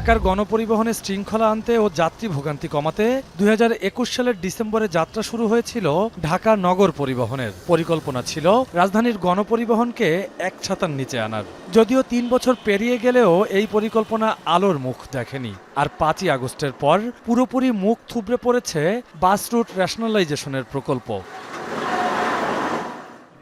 ঢাকার গণপরিবহনে শৃঙ্খলা আনতে ও যাত্রী ভোগান্তি কমাতে 2021 সালের ডিসেম্বরে যাত্রা শুরু হয়েছিল ঢাকা নগর পরিবহনের। পরিকল্পনা ছিল রাজধানীর গণপরিবহনকে এক ছাতার নিচে আনার। যদিও 3 বছর পেরিয়ে গেলেও এই পরিকল্পনা আলোর মুখ দেখেনি। আর 5ই আগস্টের পর পুরোপুরি মুখ থুবড়ে পড়েছে বাস রুট রেশনালাইজেশনের প্রকল্প।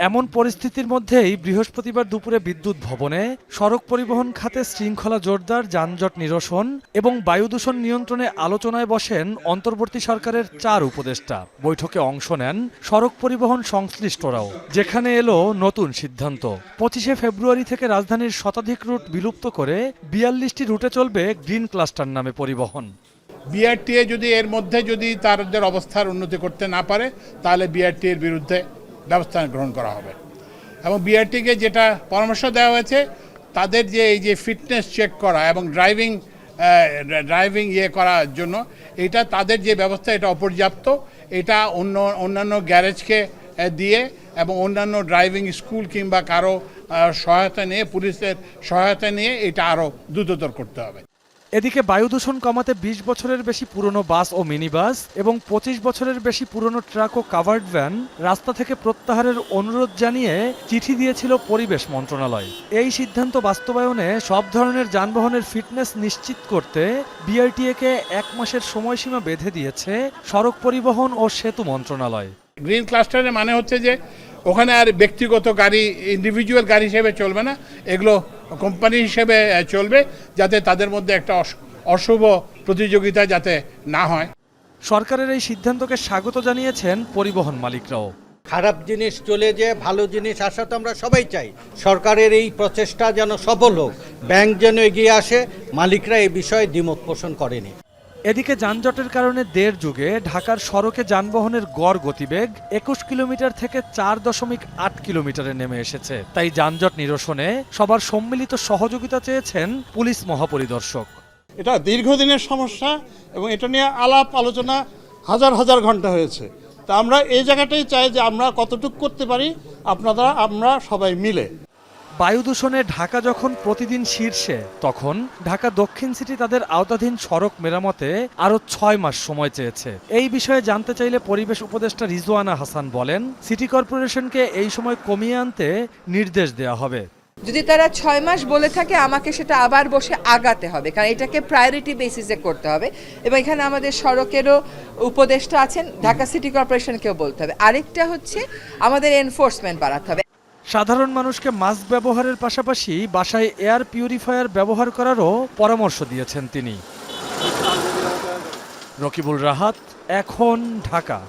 এমন পরিস্থিতির মধ্যেই বৃহস্পতিবার দুপুরে বিদ্যুৎ ভবনে সড়ক পরিবহন খাতে শৃঙ্খলা জোরদার, যানজট নিরসন এবং বায়ু দূষণ নিয়ন্ত্রণে আলোচনায় বসেন অন্তর্বর্তী সরকারের 4 উপদেষ্টা। বৈঠকে অংশ নেন সড়ক পরিবহন সংশ্লিষ্টরাও, যেখানে এলো নতুন সিদ্ধান্ত। 25শে ফেব্রুয়ারি থেকে রাজধানীর শতাধিক রুট বিলুপ্ত করে 42টি রুটে চলবে গ্রিন ক্লাস্টার নামে পরিবহন। বিআরটিএ যদি এর মধ্যে যদি তাদের অবস্থার উন্নতি করতে না পারে, তাহলে বিআরটি এর বিরুদ্ধে ব্যবস্থা গ্রহণ করা হবে। এবং বিআরটিকে যেটা পরামর্শ দেওয়া হয়েছে, তাদের যে এই যে ফিটনেস চেক করা এবং ড্রাইভিং করার জন্য এটা তাদের যে ব্যবস্থা, এটা অপর্যাপ্ত। এটা অন্যান্য গ্যারেজকে দিয়ে এবং অন্যান্য ড্রাইভিং স্কুল কিংবা কারো সহায়তা নিয়ে, পুলিশের সহায়তা নিয়ে এটা আরও দ্রুততর করতে হবে। এদিকে বায়ু দূষণ কমাতে 20 বছরের বেশি পুরনো বাস ও মিনি বাস এবং 25 বছরের বেশি পুরনো ট্রাক ও কাভার্ড ভ্যান রাস্তা থেকে প্রত্যাহারের অনুরোধ জানিয়ে চিঠি দিয়েছিল পরিবেশ মন্ত্রণালয়। এই সিদ্ধান্ত বাস্তবায়নে সব ধরনের যানবাহনের ফিটনেস নিশ্চিত করতে বিআরটিএকে 1 মাসের সময়সীমা বেঁধে দিয়েছে সড়ক পরিবহন ও সেতু মন্ত্রণালয়। গ্রিন ক্লাস্টারের মানে হচ্ছে যে ওখানে আর ব্যক্তিগত গাড়ি, ইন্ডিভিজুয়াল গাড়ি হিসেবে চলবে না, এগুলো কোম্পানি হিসেবে চলবে, যাতে তাদের মধ্যে একটা অশুভ প্রতিযোগিতা যাতে না হয়। সরকারের এই সিদ্ধান্তকে স্বাগত জানিয়েছেন পরিবহন মালিকরাও। খারাপ জিনিস চলে যে ভালো জিনিস আসা তো আমরা সবাই চাই। সরকারের এই প্রচেষ্টা যেন সফল হোক, ব্যাংক যেন এগিয়ে আসে, মালিকরা এই বিষয়ে দ্বিমত পোষণ করেনি। এদিকে যানজটের কারণে দেড় যুগে ঢাকার সড়কে যানবাহনের গড় গতিবেগ 21 কিলোমিটার থেকে 4.8 কিলোমিটারে নেমে এসেছে। তাই যানজট নিরসনে সবার সম্মিলিত সহযোগিতা চেয়েছেন পুলিশ মহাপরিদর্শক। এটা দীর্ঘদিনের সমস্যা এবং এটা নিয়ে আলাপ আলোচনা হাজার হাজার ঘন্টা হয়েছে। তা আমরা এই জায়গাটাই চাই যে আমরা কতটুকু করতে পারি আমরা সবাই মিলে। বায়ু দূষণে ঢাকা যখন প্রতিদিন শীর্ষে, তখন ঢাকা দক্ষিণ সিটি তাদের আওতাধীন সড়ক মেরামতে আরও 6 মাস সময় চেয়েছে। এই বিষয়ে জানতে চাইলে পরিবেশ উপদেষ্টা রিজওয়ানা হাসান বলেন, সিটি কর্পোরেশনকে এই সময় কমিয়ে আনতে নির্দেশ দেওয়া হবে। যদি তারা 6 মাস বলে থাকে, আমাকে সেটা আবার বসে আগাতে হবে, কারণ এটাকে প্রায়োরিটি বেসিসে করতে হবে। এবং এখানে আমাদের সড়কেরও উপদেষ্টা আছেন, ঢাকা সিটি কর্পোরেশনকেও বলতে হবে। আরেকটা হচ্ছে আমাদের এনফোর্সমেন্ট বাড়াতে হবে। সাধারণ মানুষকে মাস্ক ব্যবহারের পাশাপাশি বাসায় এয়ার পিউরিফায়ার ব্যবহার করারও পরামর্শ দিয়েছেন তিনি। রকিবুল রাহাত, এখন ঢাকা।